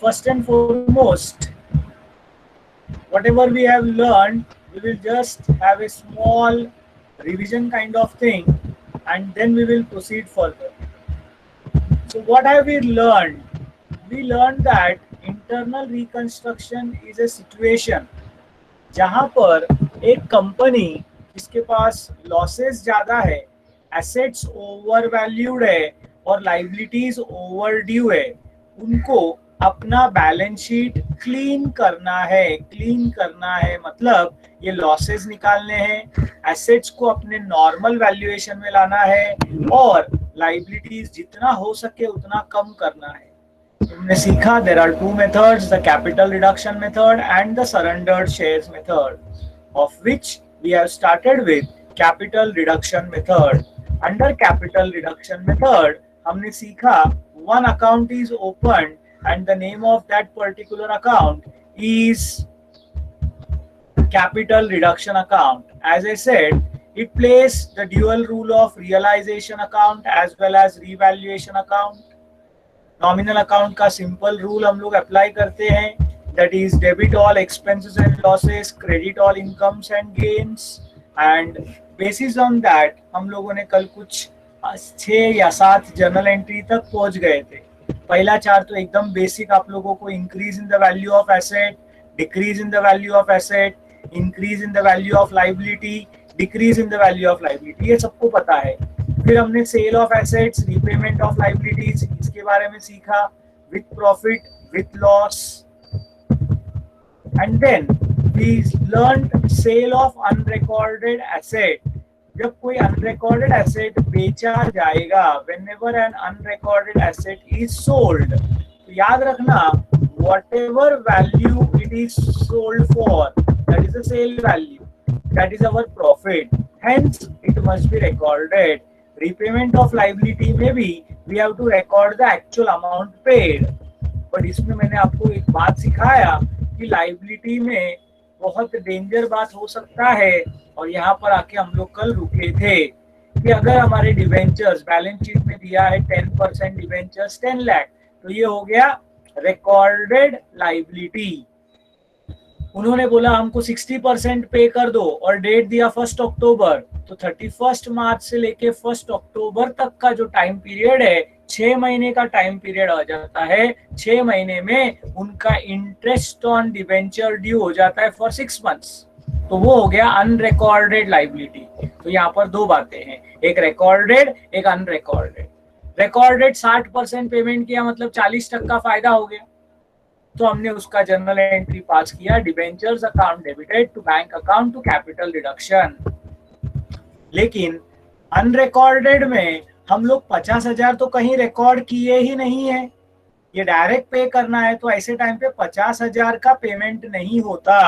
first and foremost, whatever we have learned, we will just have a small revision kind of thing, and then we will proceed further. So what have we learned? We learned that internal reconstruction is a situation जहां पर एक company जिसके पास losses ज्यादा है, assets over valued है और liabilities over due है, उनको अपना बैलेंस शीट क्लीन करना है। क्लीन करना है मतलब ये लॉसेस निकालने हैं, एसेट्स को अपने नॉर्मल वैल्यूएशन में लाना है और लाइबिलिटीज जितना हो सके उतना कम करना है। हमने सीखा there are two methods, the capital reduction method and the surrendered shares method, of which we have started with capital reduction method. Under capital reduction method हमने सीखा one account is open and the name of that particular account is capital reduction account. As I said, it plays the dual rule of realization account as well as revaluation account. Nominal account का simple rule हम लोग apply करते हैं, that is debit all expenses and losses, credit all incomes and gains, and basis on that हम लोगों ने कल कुछ 6 या 7 जर्नल एंट्री तक पहुंच गए थे। पहला 4 तो एकदम बेसिक आप लोगों को increase in the value of asset, decrease in the value of asset, increase in the value of liability, decrease in the value of liability, ये सबको पता है। फिर हमने sale of assets, repayment of liabilities, इसके बारे में सीखा, with profit, with loss, and then we learned sale of unrecorded asset. जब कोई अनरिकॉर्डेड एसेट बेचा जाएगा, whenever an unrecorded asset is sold, तो याद रखना whatever value it is sold for, that is the sale value, that is our profit, hence it must be recorded. Repayment of liability में भी we have to record the actual amount paid, but इसमें मैंने आपको एक बात सिखाया कि liability में बहुत डेंजर बात हो सकता है, और यहाँ पर आके हम लोग कल रुके थे कि अगर हमारे डिवेंचर्स बैलेंस शीट में दिया है 10% डिवेंचर्स 10 लाख, तो ये हो गया रिकॉर्डेड लाइबिलिटी। उन्होंने बोला हमको 60% पे कर दो और डेट दिया 1 अक्टूबर, तो 31 मार्च से लेके 1 अक्टूबर तक का जो टाइम पीरियड है, 6 महीने का टाइम पीरियड आ जाता है। 6 महीने में उनका इंटरेस्ट ऑन डिवेंचर ड्यू हो जाता है फॉर 6 मंथ्स, तो वो हो गया अनरिकॉर्डेड लाइबिलिटी। तो यहाँ पर 2 बातें हैं, एक रिकॉर्डेड, एक अनरिकॉर्डेड। रिकॉर्डेड 60% पेमेंट किया मतलब 40% का फायदा हो गया, तो हमने उसका जर्नल एंट्री पास किया, debentures account debited to bank account to capital reduction. लेकिन अनरिकॉर्डेड में हम लोग 50,000 तो कहीं रिकॉर्ड किए ही नहीं है, ये डायरेक्ट पे करना है, तो ऐसे टाइम पे 50,000 का पेमेंट नहीं होता।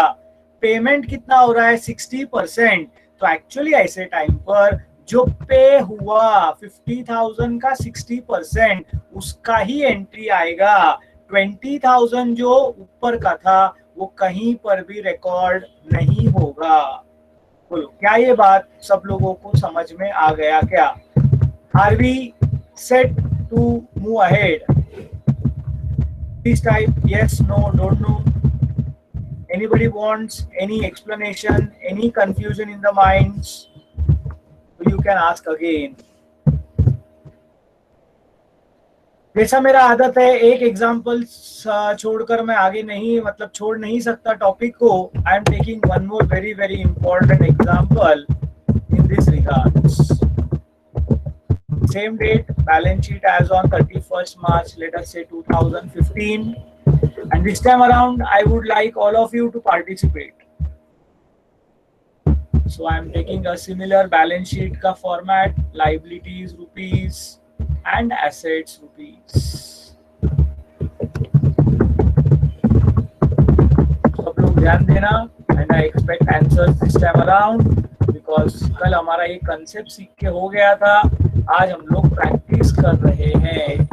पेमेंट कितना हो रहा है 60%, तो एक्चुअली ऐसे टाइम पर जो पे हुआ 50,000 का 60% उसका ही एंट्री आएगा। 20,000 जो ऊपर का था वो कहीं पर भी रिकॉर्ड नहीं होगा। बोलो क्या ये बात सब लोगों को समझ में आ गया क्या? Are we set to move ahead? Please type yes, no, don't know. Anybody wants any explanation, any confusion in the minds? You can ask again. जैसा मेरा आदत है, एक एग्जाम्पल छोड़कर मैं आगे नहीं छोड़ नहीं सकता टॉपिक को। I am taking one more very very important example in this regards. Same date, balance sheet as on 31st March, let us say 2015, and this time around I would like all of you to participate. So I am taking a similar balance sheet का format, liabilities rupees and assets rupees. सब लोग ध्यान देना, and I expect answers this time around because कल हमारा ये concept सीख के हो गया था, आज हम लोग प्रैक्टिस कर रहे हैं।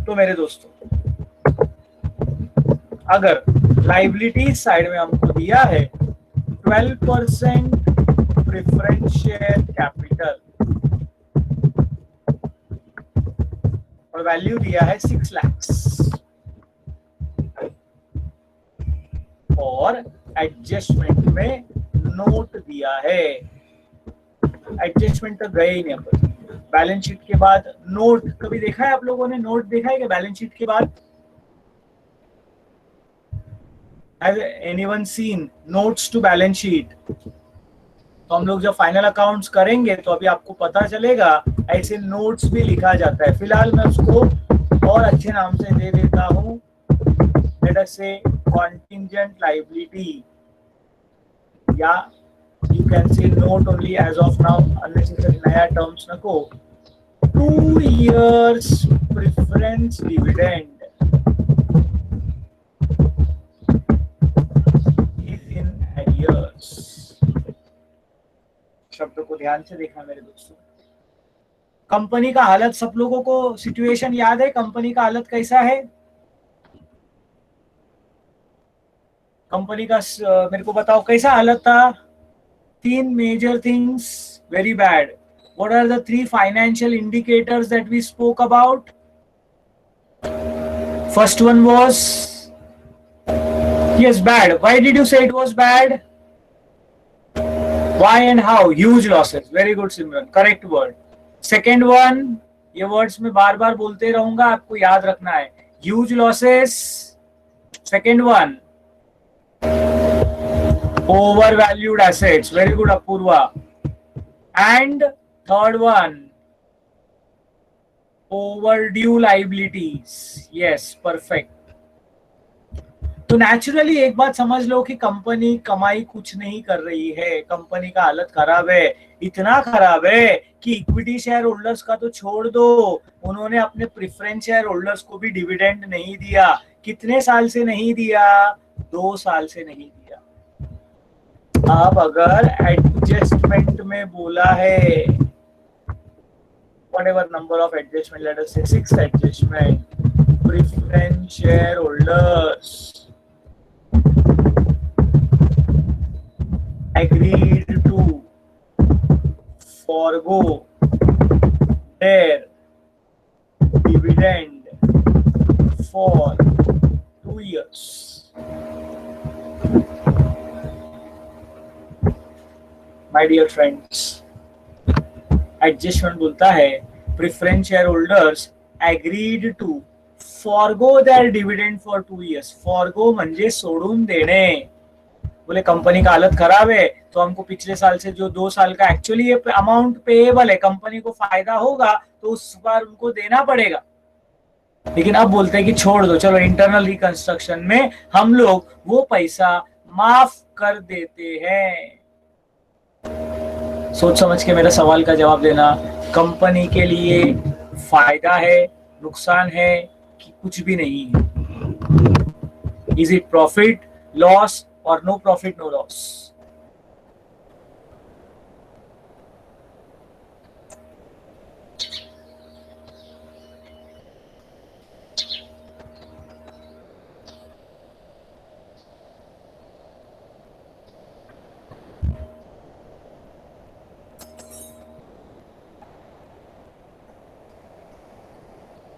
तो मेरे दोस्तों, अगर लाइबिलिटीज साइड में हमको दिया है 12% प्रेफरेंस शेयर कैपिटल, और वैल्यू दिया है 6 lakhs और एडजस्टमेंट में नोट दिया है। एडजस्टमेंट तक गए ही नहीं अपन। बैलेंस शीट के बाद नोट कभी देखा है आप लोगों ने? नोट देखा है क्या बैलेंस शीट के बाद? Has anyone seen notes to balance sheet? तो हम लोग जब फाइनल अकाउंट्स करेंगे तो अभी आपको पता चलेगा ऐसे नोट्स भी लिखा जाता है। फिलहाल मैं उसको और अच्छे नाम से दे देता हूँ, लेट अस से contingent liability, या you can say note only as of now, unnecessary नया terms नको। 2 years preference dividend in arrears। शब्द को ध्यान से देखना मेरे दोस्तों। कंपनी का हालत सब लोगों को सिचुएशन याद है? कंपनी का हालत कैसा है? कंपनी का मेरे को बताओ कैसा हालत था? 3 major things very bad. What are the 3 financial indicators that we spoke about? First one was, yes, bad. Why did you say it was bad? Why and how? Huge losses. Very good, Simran. Correct word. Second one, ये words में बार बार बोलते रहूंगा, आपको याद रखना है। Huge losses. Second one, overvalued assets. Very good, Apurva. And third one, overdue liabilities. Yes, perfect. तो naturally एक बात समझ लो कि कंपनी कमाई कुछ नहीं कर रही है, कंपनी का हालत खराब है, इतना खराब है कि इक्विटी शेयर होल्डर्स का तो छोड़ दो, उन्होंने अपने प्रेफरेंस शेयर होल्डर्स को भी डिविडेंड नहीं दिया। कितने साल से नहीं दिया? 2 साल से नहीं दिया। अब अगर एडजस्टमेंट में बोला है, whatever number of adjustment, let us say 6th adjustment, preference shareholders agreed to forgo their dividend for 2 years. My dear friends, adjustment बोलता है preference share holders agreed to forgo their dividend for 2 years। Forgo म्हणजे सोडून देणे। बोले company का हालत खराब है तो हमको पिछले साल से जो 2 साल का एक्चुअली ये अमाउंट पेएबल है, कंपनी को फायदा होगा तो उस बार उनको देना पड़ेगा, लेकिन अब बोलते हैं कि छोड़ दो, चलो इंटरनल रिकंस्ट्रक्शन में हम लोग वो पैसा माफ कर देते हैं। सोच समझ के मेरा सवाल का जवाब देना। कंपनी के लिए फायदा है, नुकसान है कि कुछ भी नहीं है? इज इट प्रॉफिट, लॉस और नो प्रॉफिट नो लॉस?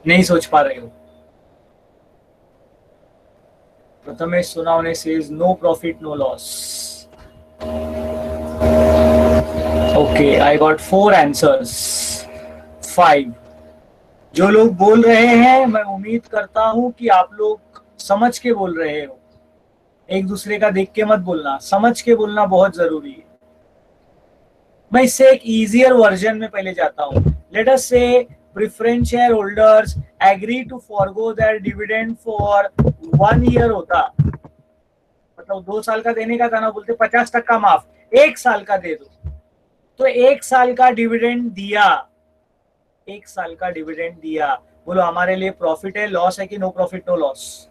नहीं सोच पा रहे हो? Prathamesh Sonawane says no profit no loss. Okay, I got 4 answers. 5. जो लोग बोल रहे हैं मैं उम्मीद करता हूं कि आप लोग समझ के बोल रहे हो, एक दूसरे का देख के मत बोलना, समझ के बोलना बहुत जरूरी है। मैं इससे एक इजियर वर्जन में पहले जाता हूं। Let us say preference share holders agree to forgo their dividend for 1 year होता, मतलब 2 साल का देने का था ना, बोलते 50% माफ, 1 साल का दे दो, तो 1 साल का डिविडेंड दिया, 1 साल का डिविडेंड दिया। बोलो हमारे लिए प्रॉफिट है, लॉस है कि नो प्रॉफिट नो लॉस?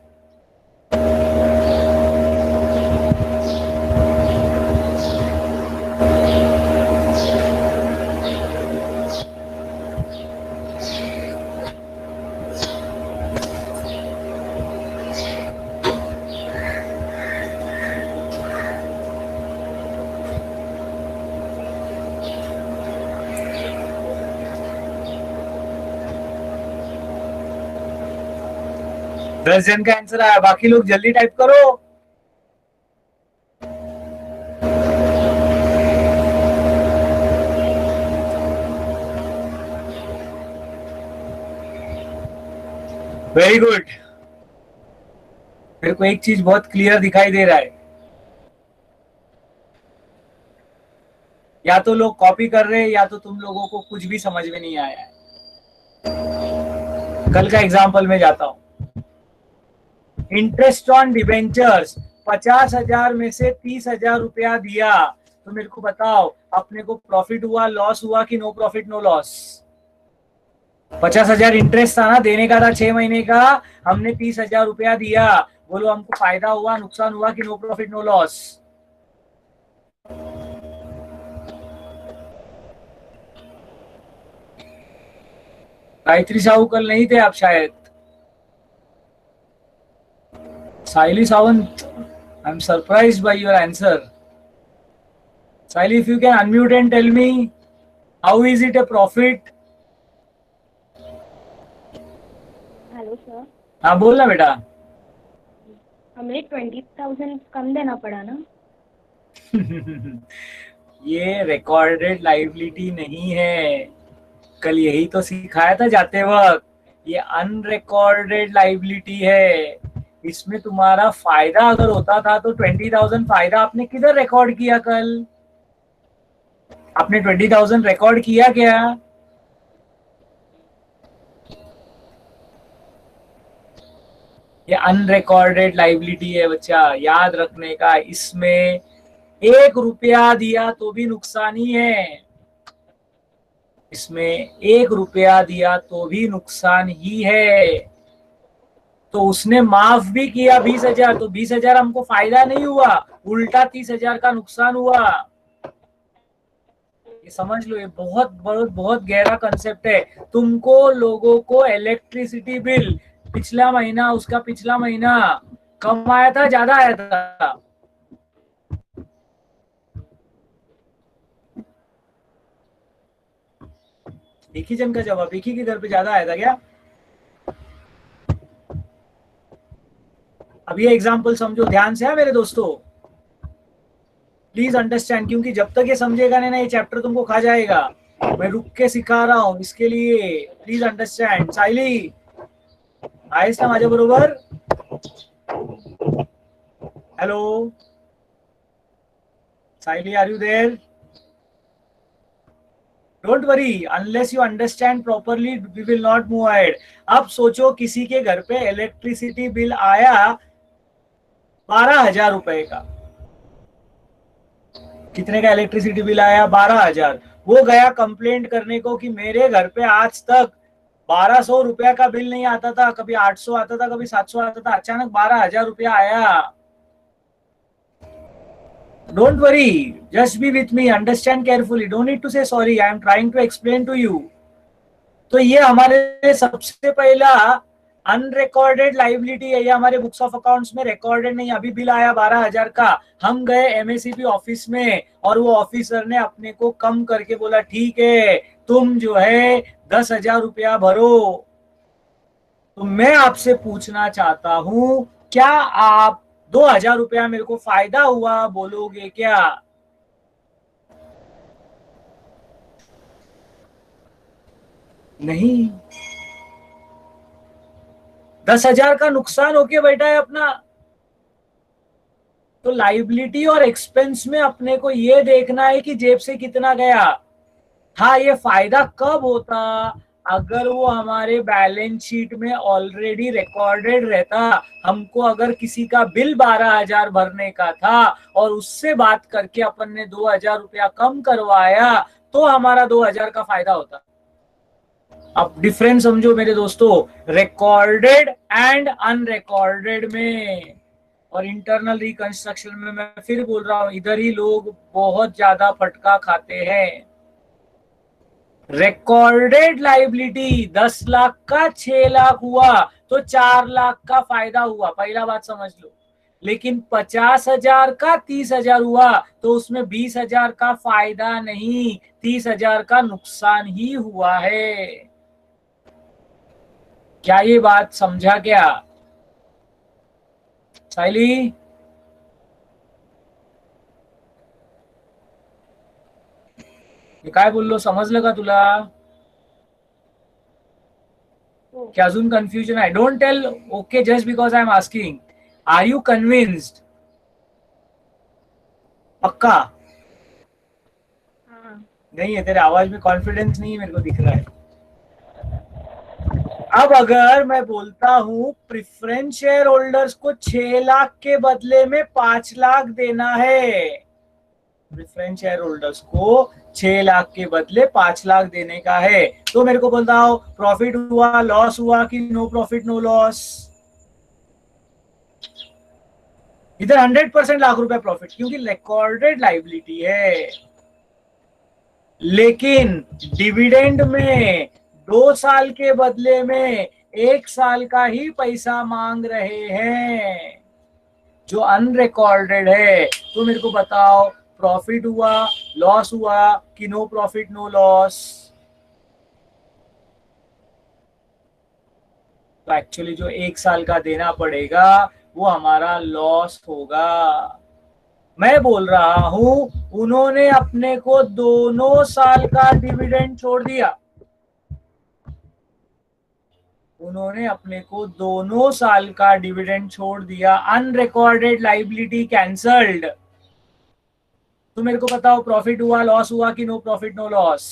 10 जन का आंसर आया, बाकी लोग जल्दी टाइप करो। Very good. मेरे को एक चीज बहुत क्लियर दिखाई दे रहा है, या तो लोग कॉपी कर रहे हैं या तो तुम लोगों को कुछ भी समझ में नहीं आया है। कल का एग्जाम्पल में जाता हूं। इंटरेस्ट ऑन डिबेंचर्स 50,000 में से 30,000 रुपया दिया, तो मेरे को बताओ अपने को प्रॉफिट हुआ, लॉस हुआ कि no profit no loss? 50,000 interest था ना, देने का था 6 महीने का, हमने 30,000 रुपया दिया, बोलो हमको फायदा हुआ, नुकसान हुआ कि no profit no loss? Gayatri Sahu कल नहीं थे आप शायद। Saili Sawant, I am surprised by your answer. Saili, if you can unmute and tell me how is it a profit? Hello sir. हाँ बोल ना बेटा। हमें 20,000 कम देना पड़ा ना? ये रिकॉर्डेड लाइबिलिटी नहीं है, कल यही तो सिखाया था जाते वक्त। ये अनरिकॉर्डेड लाइबिलिटी है। इसमें तुम्हारा फायदा अगर होता था तो 20,000 फायदा आपने किधर रिकॉर्ड किया? कल आपने 20,000 रिकॉर्ड किया क्या? ये अनरिकॉर्डेड लाइबिलिटी है बच्चा, याद रखने का। इसमें 1 रुपया दिया तो भी नुकसान ही है, इसमें 1 रुपया दिया तो भी नुकसान ही है। तो उसने माफ भी किया 20,000, तो 20,000 हमको फायदा नहीं हुआ, उल्टा 30,000 का नुकसान हुआ। ये समझ लो, ये बहुत बहुत बहुत गहरा कंसेप्ट है। तुमको लोगों को इलेक्ट्रिसिटी बिल पिछला महीना, उसका पिछला महीना कम आया था ज्यादा आया था? एक ही जन का जवाब, एक ही के घर पे ज्यादा आया था क्या? अब ये एग्जाम्पल समझो ध्यान से है मेरे दोस्तों, प्लीज अंडरस्टैंड, क्योंकि जब तक ये समझेगा नहीं ना ये चैप्टर तुमको खा जाएगा। मैं रुक के सिखा रहा हूं, इसके लिए प्लीज अंडरस्टैंड। सायली आहेस ना माझ्या बरोबर? Hello Sayali, are you there? Don't worry, unless you understand properly we will not move ahead. अब सोचो किसी के घर पे इलेक्ट्रिसिटी बिल आया 12,000 रुपए का। कितने का इलेक्ट्रिसिटी बिल आया? 12,000। वो गया कंप्लेंट करने को कि मेरे घर पे आज तक 1,200 रुपया का बिल नहीं आता था, कभी 800 आता था, कभी 700 आता था, अचानक 12,000 रुपया आया। Don't worry, just be with me, understand carefully, don't need to say sorry, I am trying to explain to you. तो ये हमारे सबसे पहला अनरिकॉर्डेड लाइबिलिटी है, ये हमारे बुक्स ऑफ अकाउंट्स में रिकॉर्डेड नहीं। अभी बिल आया 12,000 का, हम गए एमएससीपी ऑफिस में और वो ऑफिसर ने अपने को कम करके बोला ठीक है तुम जो है 10,000 रुपया भरो। तो मैं आपसे पूछना चाहता हूं, क्या आप 2,000 रुपया मेरे को फायदा हुआ बोलोगे क्या? नहीं, 10,000 का नुकसान होके बैठा है अपना। तो लाइबिलिटी और एक्सपेंस में अपने को ये देखना है कि जेब से कितना गया। हाँ, ये फायदा कब होता? अगर वो हमारे बैलेंस शीट में ऑलरेडी रिकॉर्डेड रहता। हमको अगर किसी का बिल 12,000 भरने का था और उससे बात करके अपन ने 2,000 रुपया कम करवाया, तो हमारा 2,000 का फायदा होता। अब डिफरेंस समझो मेरे दोस्तों, रिकॉर्डेड एंड अनरिकॉर्डेड में। और इंटरनल रिकंस्ट्रक्शन में मैं फिर बोल रहा हूं, इधर ही लोग बहुत ज्यादा फटका खाते हैं। रिकॉर्डेड लाइबिलिटी 10 लाख का 6 लाख हुआ तो 4 लाख का फायदा हुआ, पहला बात समझ लो। लेकिन 50,000 का 30,000 हुआ तो उसमें 20,000 का फायदा नहीं, 30,000 का नुकसान ही हुआ है। क्या ये बात समझा क्या? सायली, मी काय बोललो समजलं का तुला? हो. की अजून कन्फ्युजन आहे? Don't tell okay just because I am asking. Are you convinced? पक्का? हाँ. नहीं है, तेरे आवाज में कॉन्फिडेंस नहीं है, मेरे को दिख रहा है. अब अगर मैं बोलता हूं प्रिफरेंस शेयर होल्डर्स को 6 लाख के बदले में 5 लाख देना है, प्रिफरेंस शेयर होल्डर्स को 6 लाख के बदले 5 लाख देने का है, तो मेरे को बताओ प्रॉफिट हुआ, लॉस हुआ कि नो प्रॉफिट नो लॉस? इधर 100% लाख रुपए प्रॉफिट, क्योंकि रिकॉर्डेड लाइबिलिटी है. लेकिन डिविडेंड में 2 साल के बदले में 1 साल का ही पैसा मांग रहे हैं, जो अनरिकॉर्डेड है. तो मेरे को बताओ प्रॉफिट हुआ, लॉस हुआ कि नो प्रॉफिट नो लॉस? तो एक्चुअली जो 1 साल का देना पड़ेगा वो हमारा लॉस होगा. मैं बोल रहा हूं उन्होंने अपने को दोनों साल का डिविडेंड छोड़ दिया, उन्होंने अपने को दोनों साल का डिविडेंड छोड़ दिया. Unrecorded liability cancelled. तो मेरे को बताओ प्रॉफिट हुआ, लॉस हुआ कि no profit no loss?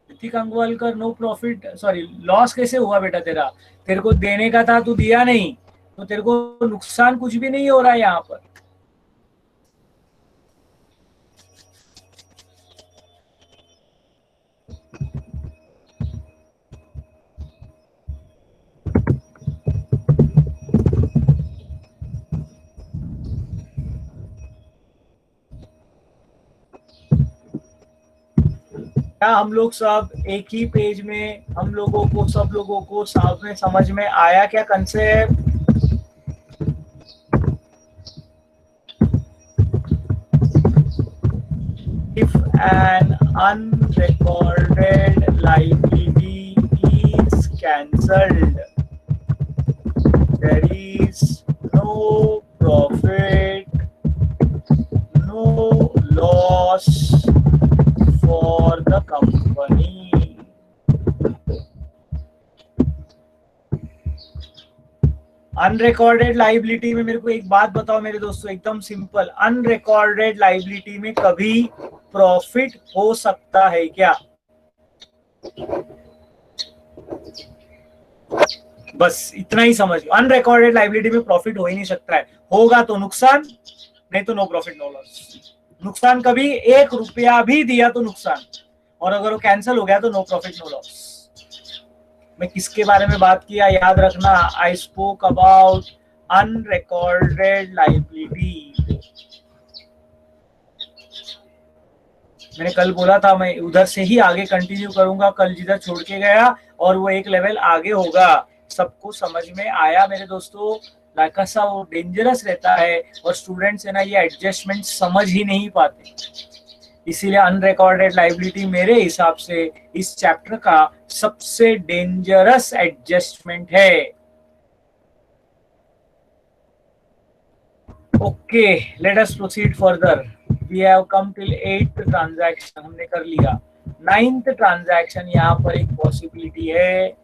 Hrithik Angwalkar, no profit sorry loss कैसे हुआ बेटा? तेरे को देने का था, तू दिया नहीं, तो तेरे को नुकसान कुछ भी नहीं हो रहा है यहाँ पर. क्या हम लोग सब एक ही पेज में, हम लोगों को सब लोगों को साथ में समझ में आया क्या concept? If an unrecorded liability is cancelled, there is no profit, no loss for the company. Unrecorded liability में मेरे को एक बात बताओ मेरे दोस्तों, एकदम सिंपल. अनरिकॉर्डेड लाइबिलिटी में कभी प्रॉफिट हो सकता है क्या? बस इतना ही समझ लो. अनरिकॉर्डेड लाइबिलिटी में प्रॉफिट हो ही नहीं सकता है. होगा तो नुकसान, नहीं तो नो प्रॉफिट नो लॉस. नुकसान कभी 1 रुपया भी दिया तो नुकसान, और अगर वो कैंसिल हो गया तो नो प्रॉफिट नो लॉस. मैं किसके बारे में बात किया याद रखना. I spoke about unrecorded liability. मैंने कल बोला था मैं उधर से ही आगे कंटिन्यू करूंगा, कल जिधर छोड़ के गया, और वो एक लेवल आगे होगा. सबको समझ में आया मेरे दोस्तों? कैसा वो डेंजरस रहता है, और स्टूडेंट्स है ना ये एडजस्टमेंट समझ ही नहीं पाते. इसीलिए अनरिकॉर्डेड लाइबिलिटी मेरे हिसाब से इस चैप्टर का सबसे डेंजरस एडजस्टमेंट है. Okay, let us proceed further. We have come till 8th transaction, हमने कर लिया. 9th ट्रांजैक्शन यहाँ पर एक पॉसिबिलिटी है.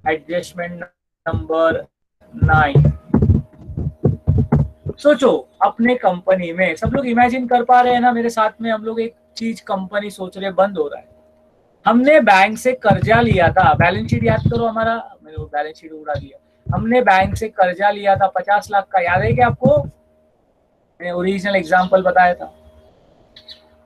Adjustment number 9. सोचो अपने कंपनी में, सब लोग इमेजिन कर पा रहे हैं ना मेरे साथ में? हम लोग एक चीज कंपनी सोच रहे, बंद हो रहा है. हमने बैंक से कर्जा लिया था, बैलेंस शीट याद करो हमारा, मैंने वो बैलेंस शीट उड़ा दिया. हमने बैंक से कर्जा लिया था 50 लाख का, याद है क्या आपको? मैंने ओरिजिनल एग्जांपल बताया था.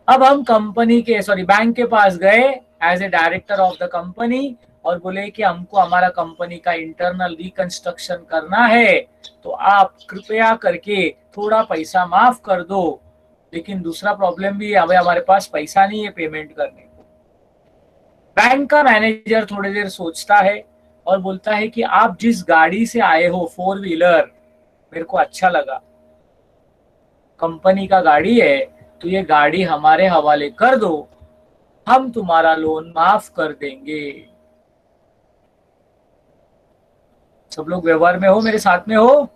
अब हम कंपनी के बैंक के पास गए as a director of the company, और बोले कि हमको हमारा कंपनी का इंटरनल रिकंस्ट्रक्शन करना है, तो आप कृपया करके थोड़ा पैसा माफ कर दो. लेकिन दूसरा प्रॉब्लम भी है, अभी हमारे पास पैसा नहीं है पेमेंट करने को. बैंक का मैनेजर थोड़ी देर सोचता है और बोलता है कि आप जिस गाड़ी से आए हो 4 व्हीलर, मेरे को अच्छा लगा, कंपनी का गाड़ी है, तो ये गाड़ी हमारे हवाले कर दो, हम तुम्हारा लोन माफ कर देंगे। सब लोग व्यवहार में हो, मेरे साथ में हो?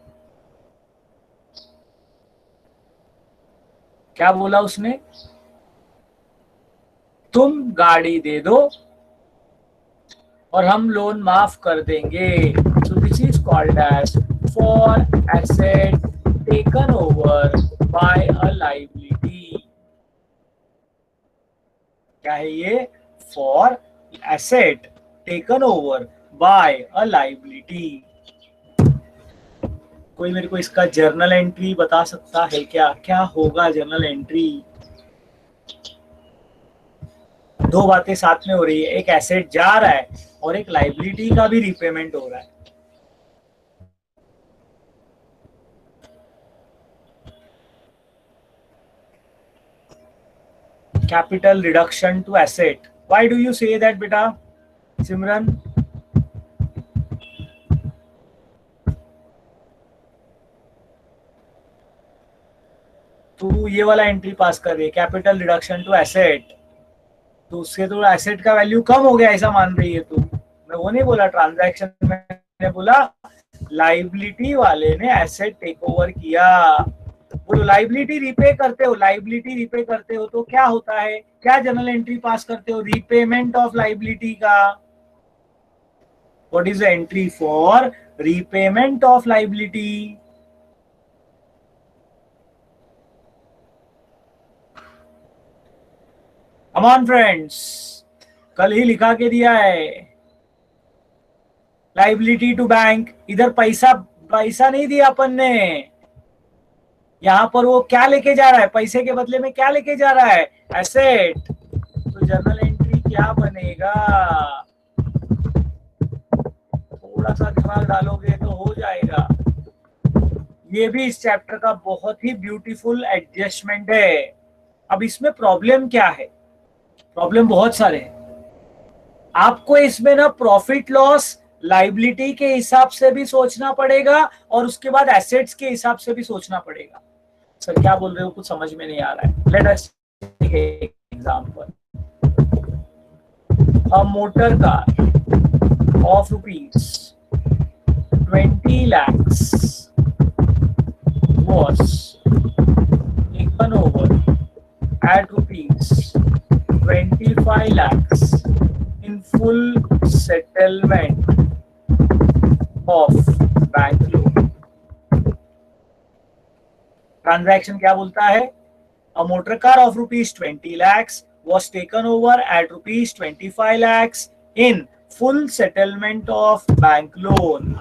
क्या बोला उसने? तुम गाड़ी दे दो और हम लोन माफ कर देंगे। So this is called as for asset taken over by a liability. क्या है ये? For asset taken over by a liability. कोई मेरे को इसका जर्नल एंट्री बता सकता है क्या? क्या होगा जर्नल एंट्री? दो बातें साथ में हो रही है, एक एसेट जा रहा है और एक लाइबिलिटी का भी रिपेमेंट हो रहा है। Capital reduction to asset, why do you say that बेटा सिमरन? तू ये वाला एंट्री पास कर रही है, कैपिटल रिडक्शन टू एसेट, तो उससे तो एसेट का वैल्यू कम हो गया ऐसा मान रही है तू? मैं वो नहीं बोला ट्रांजैक्शन में, मैंने बोला लाइबिलिटी वाले ने एसेट टेक ओवर किया। बोलो लाइबिलिटी रिपे करते हो, लाइबिलिटी रिपे करते हो तो क्या होता है? क्या जर्नल एंट्री पास करते हो? रीपेमेंट ऑफ लाइबिलिटी का। What is the entry for repayment of liability? Come on friends, कल ही लिखा के दिया है। लाइबिलिटी टू बैंक, इधर पैसा पैसा नहीं दिया अपन ने, यहां पर वो क्या लेके जा रहा है? पैसे के बदले में क्या लेके जा रहा है? एसेट। तो जर्नल एंट्री क्या बनेगा? थोड़ा सा दिमाग डालोगे तो हो जाएगा। ये भी इस चैप्टर का बहुत ही ब्यूटीफुल एडजस्टमेंट है। अब इसमें प्रॉब्लम क्या है? प्रॉब्लम बहुत सारे हैं। आपको इसमें ना प्रॉफिट लॉस लाइबिलिटी के हिसाब से भी सोचना पड़ेगा और उसके बाद एसेट्स के हिसाब से भी सोचना पड़ेगा। सर क्या बोल रहे हो, कुछ समझ में नहीं आ रहा है। Let us take example. A motor car of rupees 20 lakhs was taken over at rupees 25 lakhs in full settlement of bank loan. Transaction क्या बोलता है? A motor car of rupees 20 lakhs was taken over at rupees 25 lakhs in full settlement of bank loan.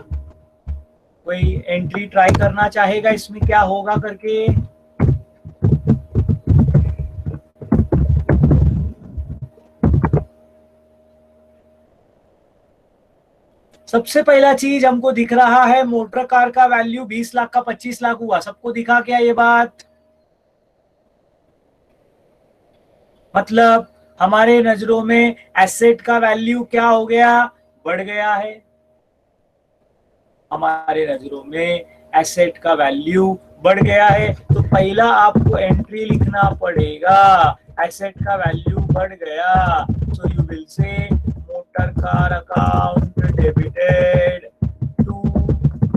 कोई entry try करना चाहेगा इसमें क्या होगा करके? सबसे पहला चीज हमको दिख रहा है, मोटर कार का वैल्यू 20 लाख का 25 लाख हुआ। सबको दिखा क्या ये बात? मतलब हमारे नजरों में एसेट का वैल्यू क्या हो गया? बढ़ गया है। हमारे नजरों में एसेट का वैल्यू बढ़ गया है, तो पहला आपको एंट्री लिखना पड़ेगा, एसेट का वैल्यू बढ़ गया। So you will say motor car account debited to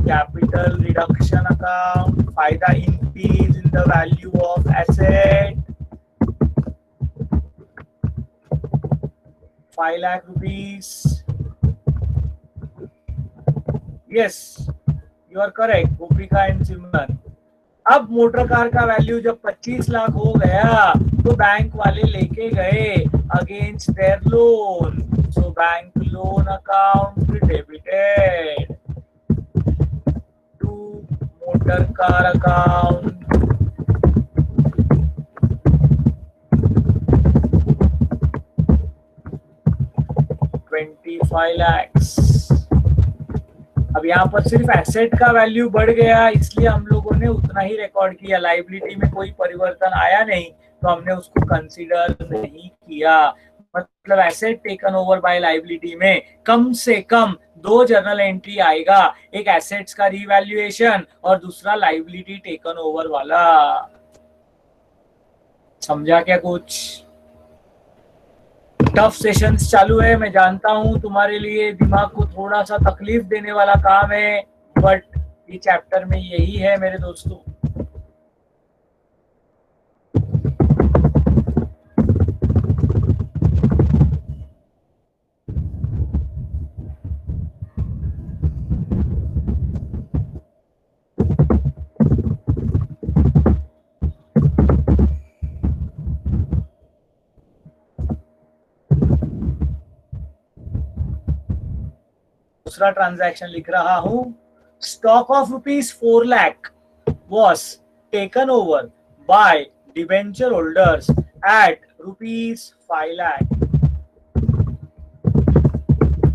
capital reduction account, फायदा increase in the value of asset 5 lakh rupees. Yes, you are correct, Gopika and Simran. अब मोटर कार का वैल्यू जब 25 लाख हो गया तो बैंक वाले लेके गए against their loan, so bank loan account debited to motor car account 25 lakhs। अब यहाँ पर सिर्फ एसेट का वैल्यू बढ़ गया इसलिए हम लोगों ने उतना ही रिकॉर्ड किया, लाइबिलिटी में कोई परिवर्तन आया नहीं तो हमने उसको कंसीडर नहीं किया। मतलब asset taken over bye liability में कम से कम दो जर्नल एंट्री आएगा, एक एसेट्स का रीवैल्यूएशन और दूसरा लाइबिलिटी टेकन ओवर वाला। समझा क्या कुछ? टफ सेशंस चालू है, मैं जानता हूं तुम्हारे लिए दिमाग को थोड़ा सा तकलीफ देने वाला काम है, बट ये चैप्टर में यही है मेरे दोस्तों। दूसरा ट्रांजैक्शन लिख रहा हूं। Stock of ₹4 lakh was taken over by debenture holders at ₹5 lakh.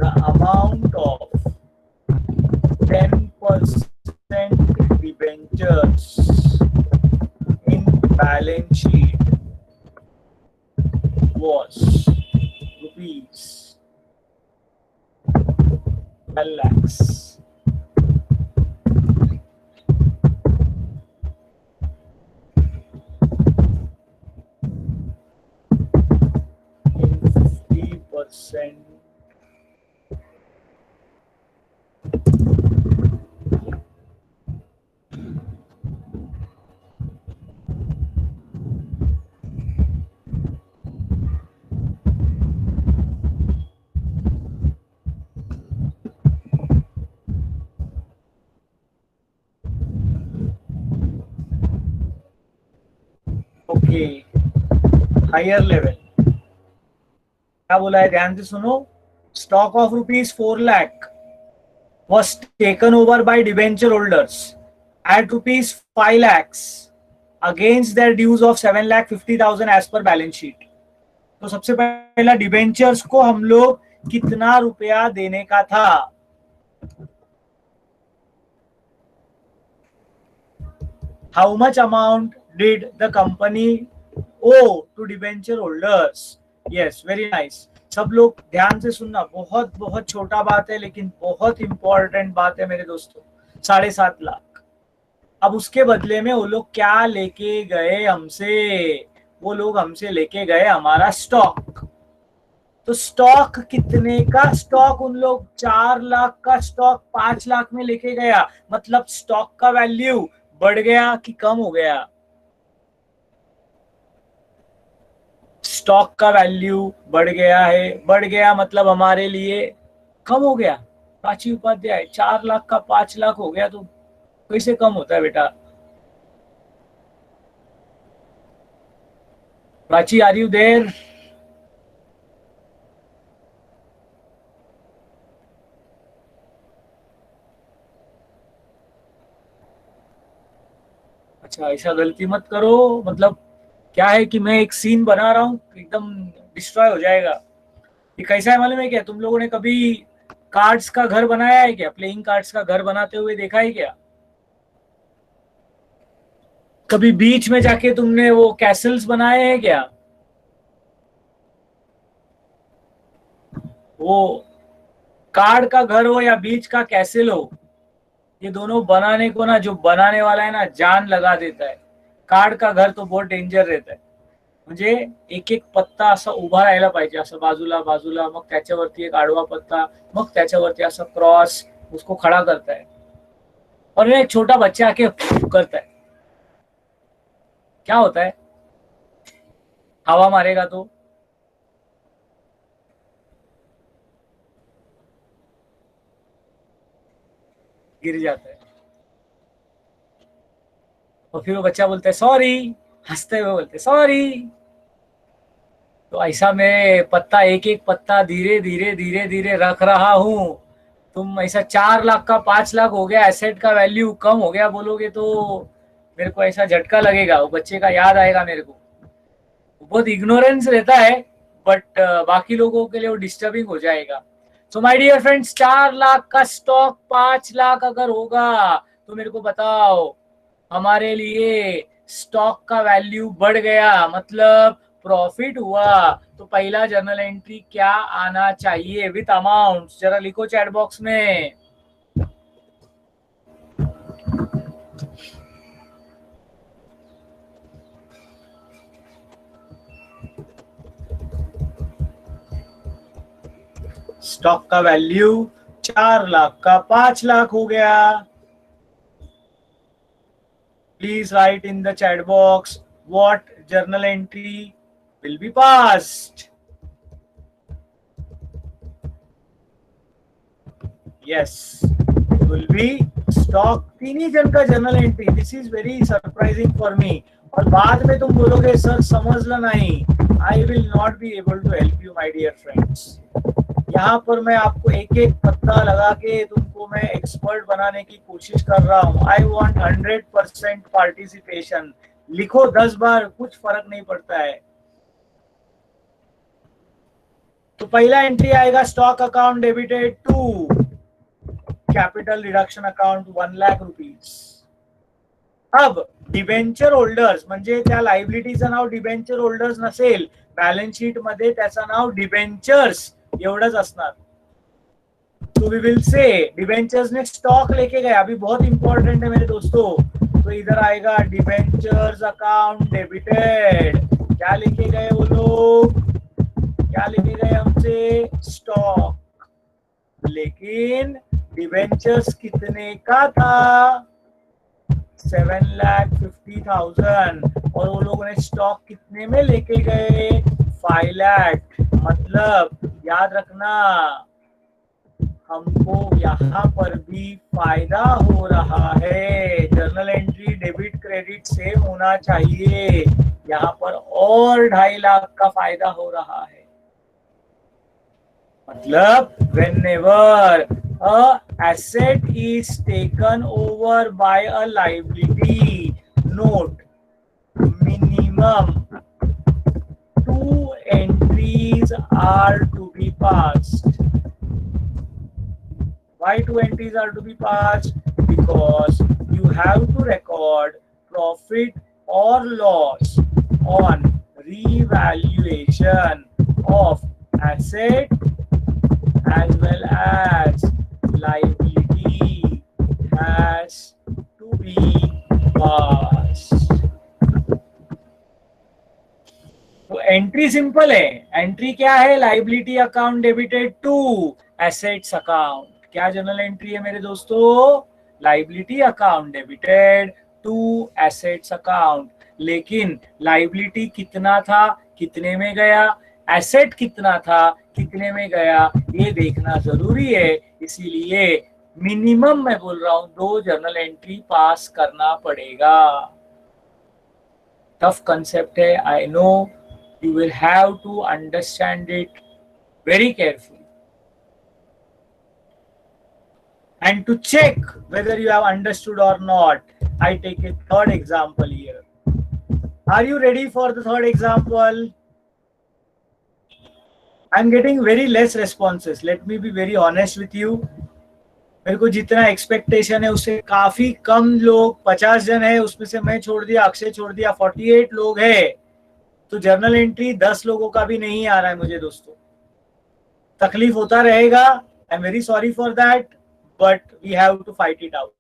The amount of 10% debentures in balance sheet was ₹12 lakhs. In 50%. Okay, higher level क्या बोला है, ध्यान से सुनो। Stock of ₹4 lakh was taken over by debenture holders at ₹5 lakhs against their dues of 7,50,000 as per balance sheet. तो सबसे पहला debentures को हम लोग कितना रुपया देने का था? How much amount did the company owe to debenture holders? Yes, very nice. सब लोग ध्यान से सुनना, बहुत बहुत छोटा बात है लेकिन बहुत इंपॉर्टेंट बात है मेरे दोस्तों। 7.5 लाख। अब उसके बदले में वो लोग क्या लेके गए हमसे? वो लोग हमसे लेके गए हमारा स्टॉक। तो स्टॉक कितने का? स्टॉक उन लोग 4 लाख का स्टॉक 5 लाख में लेके गया, मतलब स्टॉक का वैल्यू बढ़ गया कि कम हो गया? स्टॉक का वैल्यू बढ़ गया है। बढ़ गया मतलब हमारे लिए कम हो गया। प्राची उपाध्याय, 4 लाख का 5 लाख हो गया तो कैसे कम होता है बेटा? Prachi, are you there? अच्छा, ऐसा गलती मत करो। मतलब क्या है कि मैं एक सीन बना रहा हूँ, एकदम डिस्ट्रॉय हो जाएगा। ये कैसा है मालूम है क्या? तुम लोगों ने कभी कार्ड्स का घर बनाया है क्या? प्लेइंग कार्ड्स का घर बनाते हुए देखा है क्या? कभी बीच में जाके तुमने वो कैसल्स बनाए हैं क्या? वो कार्ड का घर हो या बीच का कैसल हो, ये दोनों बनाने को ना, जो बनाने वाला है ना, जान लगा देता है। कार्ड का घर तो बहुत डेंजर रहता है। म्हणजे एक एक पत्ता असा उभा राहायला पाहिजे, असं बाजूला बाजूला, मग त्याच्यावरती एक आडवा पत्ता, मग त्याच्यावरती असं क्रॉस, उसको खड़ा करता है। और एक छोटा बच्चा आके करता है। क्या होता है? हवा मारेगा तो गिर जाता है। और फिर वो बच्चा बोलता है सॉरी, हंसते हुए बोलते सॉरी। तो ऐसा मैं पत्ता, एक एक पत्ता धीरे धीरे धीरे धीरे रख रहा हूं। तुम ऐसा 4 लाख का 5 लाख हो गया, एसेट का वैल्यू कम हो गया बोलोगे तो मेरे को ऐसा झटका लगेगा। वो बच्चे का याद आएगा मेरे को। बहुत इग्नोरेंस रहता है, बट बाकी लोगों के लिए वो डिस्टर्बिंग हो जाएगा। So my dear friends, 4 lakh का स्टॉक 5 लाख अगर होगा तो मेरे को बताओ, हमारे लिए स्टॉक का वैल्यू बढ़ गया, मतलब प्रॉफिट हुआ। तो पहला जर्नल एंट्री क्या आना चाहिए विथ अमाउंट? जरा लिखो चैट बॉक्स में। स्टॉक का वैल्यू 4 लाख का 5 लाख हो गया. Please write in the chat box what journal entry will be passed. Yes, it will be stock. 3 ही जन का journal entry. This is very surprising for me. और बाद में तुम बोलोगे सर समझ ला नहीं. I will not be able to help you my dear friends. यहाँ पर मैं आपको एक एक पत्ता लगा के तुमको मैं एक्सपर्ट बनाने की कोशिश कर रहा हूँ. I want 100% participation. लिखो 10 बार, कुछ फर्क नहीं पड़ता है. तो पहला एंट्री आएगा stock account debited to capital reduction account 1 lakh rupees. अब डिबेंचर होल्डर्स म्हणजे त्या लायबिलिटीचं नाव डिबेंचर होल्डर्स नसेल, बॅलन्स शीट मध्ये त्याचं नाव डिबेंचर्स एवढंच असणार. तो वी विल से डिबेंचर्स ने स्टॉक लेके गए. अभी बहुत इंपॉर्टेंट है मेरे दोस्तों. तो इधर आएगा डिबेंचर्स अकाउंट डेबिटेड. क्या लेके गए वो लोग? क्या लेके गए हमसे? स्टॉक. लेकिन डिबेंचर्स कितने का था? 7,50,000. और वो लोगों ने स्टॉक कितने में लेके गए? 5 लाख. मतलब याद रखना हमको यहाँ पर भी फायदा हो रहा है. Journal entry debit credit same होना चाहिए. यहाँ पर और 2.5 लाख का फायदा हो रहा है. मतलब whenever a asset is taken over by a liability, note minimum 2 entries are to be passed. Why 2 entries are to be passed? Because you have to record profit or loss on revaluation of asset as well as liability has to be passed. तो entry simple है. Entry क्या है? Liability account debited to assets account. क्या journal entry है मेरे दोस्तों? Liability account debited to assets account. लेकिन liability कितना था, कितने में गया? एसेट कितना था, कितने में गया? ये देखना जरूरी है. इसीलिए मिनिमम मैं बोल रहा हूं 2 जर्नल एंट्री पास करना पड़ेगा. टफ कंसेप्ट है, I know. You will have to understand it very carefully. And to check whether you have understood or not, I take a third example here. Are you ready for the third example? I'm getting very less responses. Let me be very honest with you. मेरे को जितना expectation है उससे काफी कम लोग. 50 जन है, उसमें से मैं छोड़ दिया, अक्षय छोड़ दिया, 48 लोग है. तो जर्नल एंट्री 10 लोगों का भी नहीं आ रहा है मुझे दोस्तों. तकलीफ होता रहेगा. I am very sorry for that. But we have to fight it out.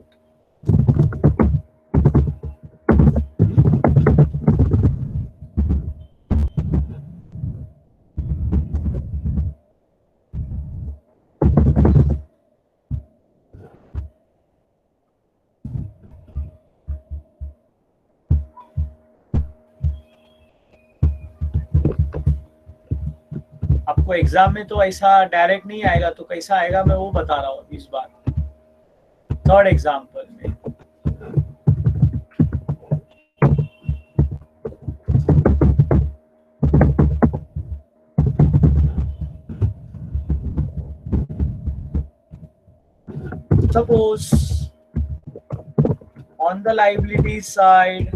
आपको एग्जाम में तो ऐसा डायरेक्ट नहीं आएगा, तो कैसा आएगा मैं वो बता रहा हूँ इस बार. थर्ड एग्जाम्पल में suppose on the liability side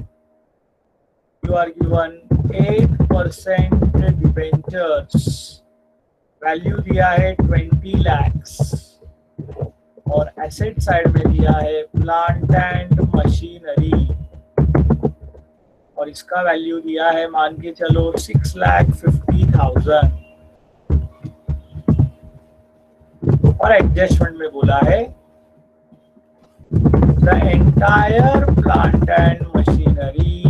you are given 8% debentures, value दिया है 20 lakhs. और एसेट साइड में दिया है प्लांट एंड मशीनरी, और इसका वैल्यू दिया है मान के चलो 6,50,000. और एडजस्टमेंट में बोला है the entire plant and machinery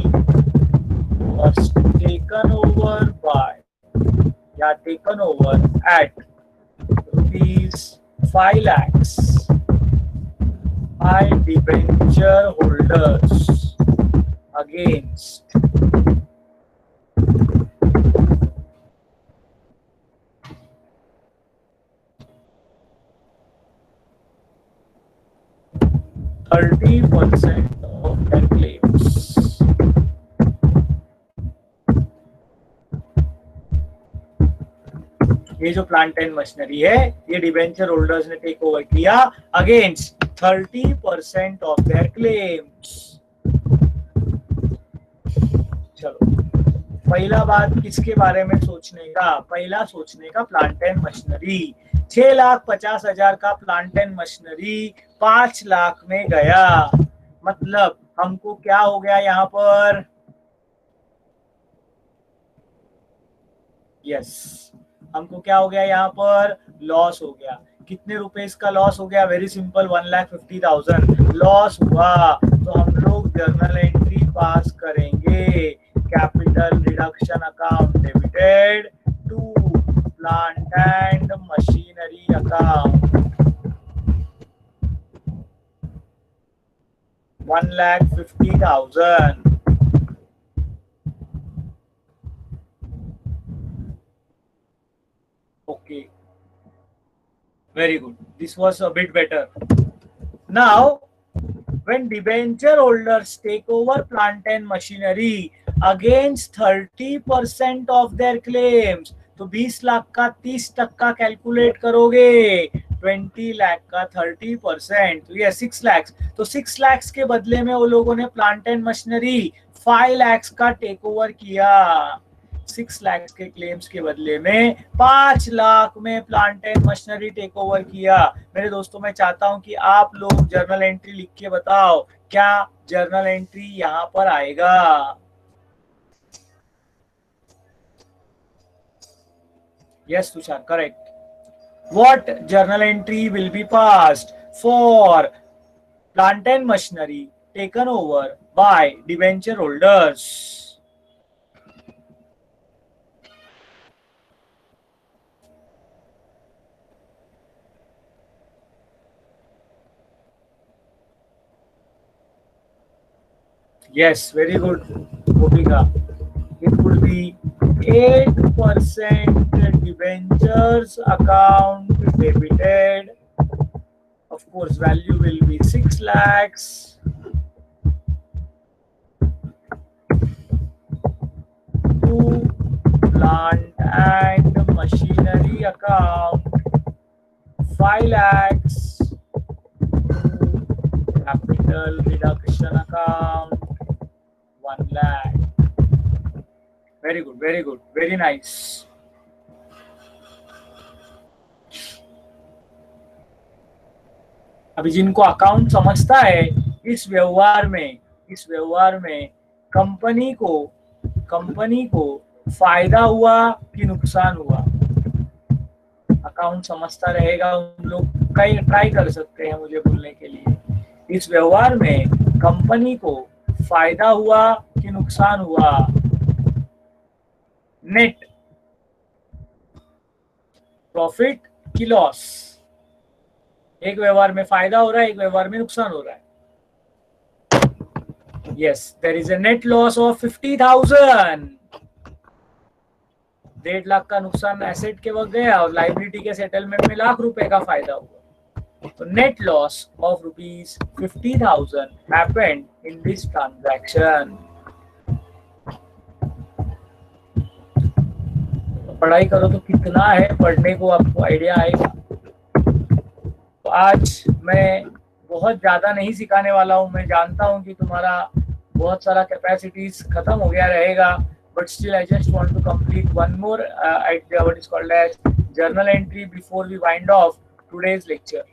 was taken over bye या taken over eight ₹1,50,000. 5 lakhs by debenture holders against %30 of their claims. ये जो प्लांट एंड मशीनरी है ये डिबेंचर होल्डर्स ने टेक ओवर किया अगेंस्ट 30% ऑफ देयर क्लेम्स। चलो पहला बात किसके बारे में सोचने का, पहला सोचने का प्लांट एंड मशीनरी। 6,50,000 का प्लांट एंड मशीनरी 5 लाख में गया, मतलब हमको क्या हो गया यहाँ पर, यस हमको क्या हो गया यहाँ पर, लॉस हो गया। कितने रुपए इसका लॉस हो गया, वेरी सिंपल 1,50,000 लॉस हुआ। तो हम लोग जर्नल एंट्री पास करेंगे, capital reduction account debited to plant and machinery account 1,50,000। Okay, very good. This was a bit better. Now, when debenture holders take over plant and machinery against 30% of their claims, तो 20 लाख का 30% calculate करोगे, 20 लाख का 30%, तो ये 6 लाख। तो 6 लाख के बदले में वो लोगों ने प्लांट एंड मशीनरी 5 लाख का टेक ओवर किया। 6 लाख के क्लेम्स के बदले में 5 लाख में plant and machinery take over किया। मेरे दोस्तों मैं चाहता हूं कि आप लोग जर्नल एंट्री लिख के बताओ, क्या जर्नल एंट्री यहां पर आएगा? Yes Tushar, correct. What journal entry will be passed for plant and machinery taken over bye debenture holders? Yes, very good, Gopika. It would be 8% debentures account debited. Of course, value will be 6 lakhs. To plant and machinery account 5 lakhs. To capital reduction account 1 lakh. Very good, very good, very nice. अभी जिनको account समझता है, इस व्यवहार में company को फायदा हुआ कि नुकसान हुआ, अकाउंट समझता रहेगा। उन लोग कई ट्राई कर सकते हैं मुझे बोलने के लिए। इस व्यवहार में कंपनी को फायदा हुआ कि नुकसान हुआ, नेट प्रॉफिट की लॉस। एक व्यवहार में फायदा हो रहा है, एक व्यवहार में नुकसान हो रहा है। Yes, there is a net loss of 50,000। 1.5 lakh का नुकसान एसेट के वक्त गया और लाइबिलिटी के सेटलमेंट में ₹1,00,000 का फायदा हुआ। So net loss of ₹50,000 happened in this transaction. पढ़ाई करो तो कितना है पढ़ने को, आपको आइडिया आएगा। तो आज मैं बहुत ज्यादा नहीं सिखाने वाला हूँ। मैं जानता हूँ कि तुम्हारा बहुत सारा कैपेसिटीज खत्म हो गया रहेगा, but still I just want to complete one more what is called as journal entry before we wind off today's lecture.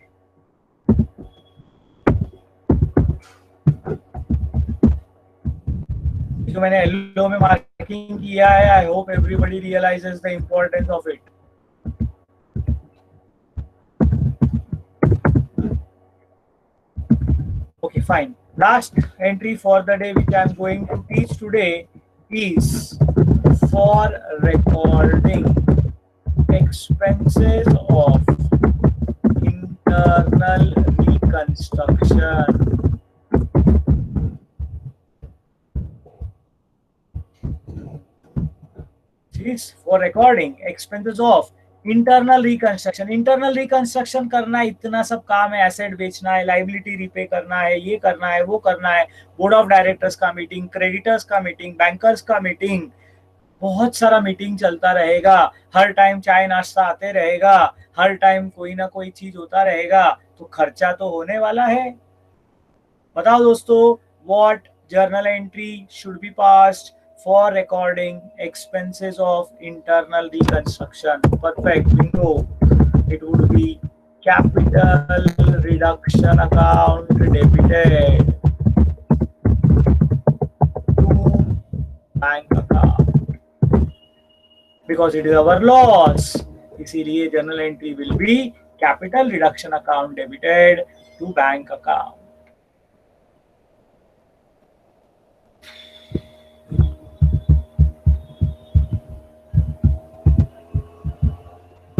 जो मैंने येलो में मार्किंग किया है, I hope everybody realises the importance of it. Okay, fine. Last entry for the day which I am going to teach today is for recording expenses of internal reconstruction. Is for recording expenses of internal reconstruction. Internal reconstruction करना इतना सब काम है, asset बेचना है, liability repay करना है, ये करना है, वो करना है, बोर्ड ऑफ डायरेक्टर्स का मीटिंग, क्रेडिटर्स का मीटिंग, बैंकर्स का मीटिंग, बहुत सारा मीटिंग चलता रहेगा, हर टाइम चाय नाश्ता आते रहेगा, हर टाइम कोई ना कोई चीज होता रहेगा, तो खर्चा तो होने वाला है। बताओ दोस्तों, what journal entry should be passed for recording expenses of internal reconstruction? Perfect, bingo. It would be capital reduction account debited to bank account because it is our loss. इसीलिए journal entry will be capital reduction account debited to bank account.